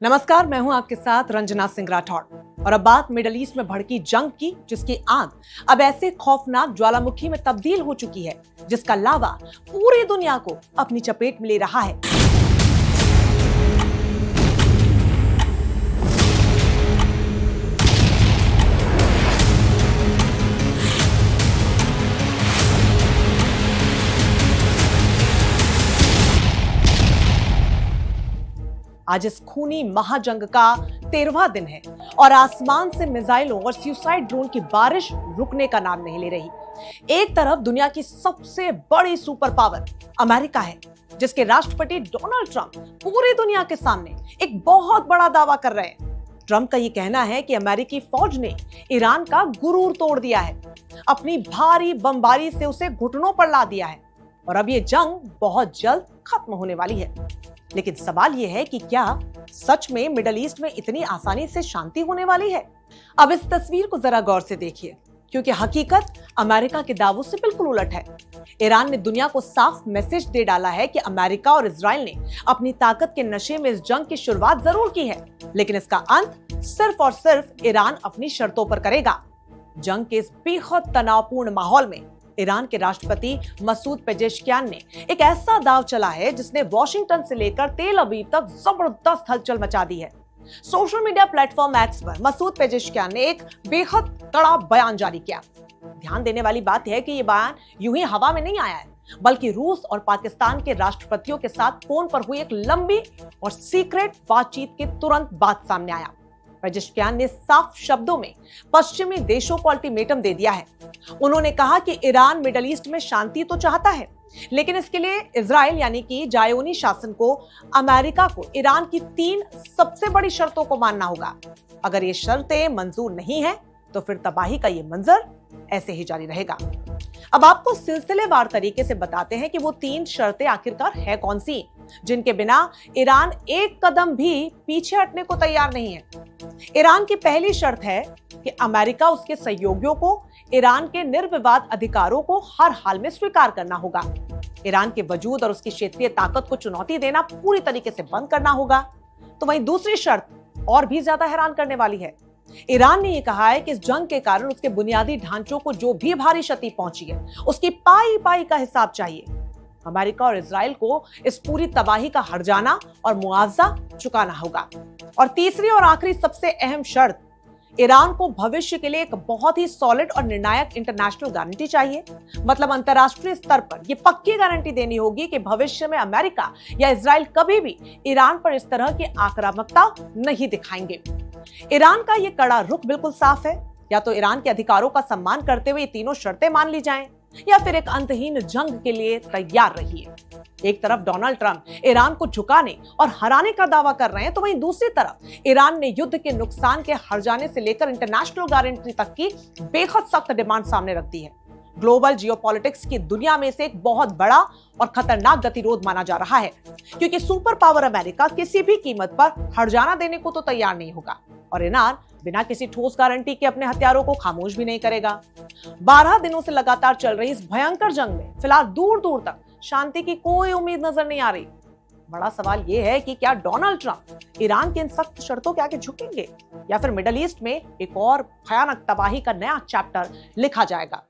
नमस्कार, मैं हूं आपके साथ रंजना सिंह राठौड़ और अब बात मिडल ईस्ट में भड़की जंग की, जिसकी आग अब ऐसे खौफनाक ज्वालामुखी में तब्दील हो चुकी है जिसका लावा पूरी दुनिया को अपनी चपेट में ले रहा है। आज इस खूनी महाजंग का 13वां दिन है और आसमान से मिसाइलों और सुसाइड ड्रोन की बारिश रुकने का नाम नहीं ले रही। एक तरफ दुनिया की सबसे बड़ी सुपर पावर अमेरिका है, जिसके राष्ट्रपति डोनाल्ड ट्रंप पूरी दुनिया के सामने एक बहुत बड़ा दावा कर रहे हैं। ट्रंप का यह कहना है कि अमेरिकी फौज ने ईरान का गुरूर तोड़ दिया है, अपनी भारी बमबारी से उसे घुटनों पर ला दिया है और अब यह जंग बहुत जल्द खत्म होने वाली है। लेकिन सवाल यह है कि क्या सच में मिडल ईस्ट में इतनी आसानी से शांति होने वाली है? अब इस तस्वीर को जरा गौर से देखिए, क्योंकि हकीकत अमेरिका के दावों से बिल्कुल उलट है। ईरान ने दुनिया को साफ मैसेज दे डाला है कि अमेरिका और इजराइल ने अपनी ताकत के नशे में इस जंग की शुरुआत जरूर की है, लेकिन इसका अंत सिर्फ और सिर्फ ईरान अपनी शर्तों पर करेगा। जंग के इस बेहद तनावपूर्ण माहौल में ईरान के राष्ट्रपति मसूद पेजेश्कियान ने एक ऐसा दांव चला है जिसने वॉशिंगटन से लेकर तेल अवीव तक जबरदस्त हलचल मचा दी है। सोशल मीडिया प्लेटफॉर्म एक्स पर मसूद पेजेश्कियान ने एक बेहद कड़ा बयान जारी किया। ध्यान देने वाली बात है कि ये बयान यूं ही हवा में नहीं आया है, बल्कि रूस और पाकिस्तान के राष्ट्रपतियों के साथ फोन पर हुई एक लंबी और सीक्रेट बातचीत के तुरंत बाद सामने आया। पेजेश्कियान ने साफ शब्दों में पश्चिमी देशों को अल्टीमेटम दे दिया है। उन्होंने कहा कि ईरान मिडल ईस्ट में शांति तो चाहता है, लेकिन इसके लिए इजराइल यानी कि जायोनी शासन को अमेरिका को ईरान की 3 सबसे बड़ी शर्तों को मानना होगा। अगर ये शर्तें मंजूर नहीं है तो फिर तबाही का ये मंजर ऐसे ही जारी रहेगा। अब आपको सिलसिलेवार तरीके से बताते हैं कि वो 3 शर्तें आखिरकार है कौन सी, जिनके बिना ईरान एक कदम भी पीछे हटने को तैयार नहीं है। ईरान की पहली शर्त है कि अमेरिका उसके सहयोगियों को ईरान के निर्विवाद अधिकारों को हर हाल में स्वीकार करना होगा। ईरान के वजूद और उसकी क्षेत्रीय ताकत को चुनौती देना पूरी तरीके से बंद करना होगा। तो वहीं दूसरी शर्त और भी ज्यादा हैरान करने वाली है। ईरान ने यह कहा है कि इस जंग के कारण उसके बुनियादी ढांचों को जो भी भारी क्षति पहुंची है, उसकी पाई पाई का हिसाब चाहिए। अमेरिका और इजराइल को इस पूरी तबाही का हर्जाना और मुआवजा चुकाना होगा। और तीसरी और आखिरी सबसे अहम शर्त, ईरान को भविष्य के लिए एक बहुत ही सॉलिड और निर्णायक इंटरनेशनल गारंटी चाहिए। मतलब अंतर्राष्ट्रीय स्तर पर यह पक्की गारंटी देनी होगी कि भविष्य में अमेरिका या इजराइल कभी भी ईरान पर इस तरह की आक्रामकता नहीं दिखाएंगे। ईरान का यह कड़ा रुख बिल्कुल साफ है, या तो ईरान के अधिकारों का सम्मान करते हुए ये तीनों शर्तें मान ली जाएं, या फिर एक अंतहीन जंग के लिए तैयार रहिए। एक तरफ डोनाल्ड ट्रंप ईरान को झुकाने और हराने का दावा कर रहे हैं, तो वहीं दूसरी तरफ ईरान ने युद्ध के नुकसान के हर्जाने से लेकर इंटरनेशनल गारंटी तक की बेहद सख्त डिमांड सामने रख दी है। ग्लोबल जियोपॉलिटिक्स की दुनिया में से एक बहुत बड़ा और खतरनाक गतिरोध माना जा रहा है, क्योंकि सुपर पावर अमेरिका किसी भी कीमत पर हर्जाना देने को तो तैयार नहीं होगा और ईरान बिना किसी ठोस गारंटी के अपने हथियारों को खामोश भी नहीं करेगा। 12 दिनों से लगातार चल रही इस भयंकर जंग में फिलहाल दूर दूर तक शांति की कोई उम्मीद नजर नहीं आ रही। बड़ा सवाल यह है कि क्या डोनाल्ड ट्रंप ईरान की इन सख्त शर्तों के आगे झुकेंगे, या फिर मिडल ईस्ट में एक और भयानक तबाही का नया चैप्टर लिखा जाएगा।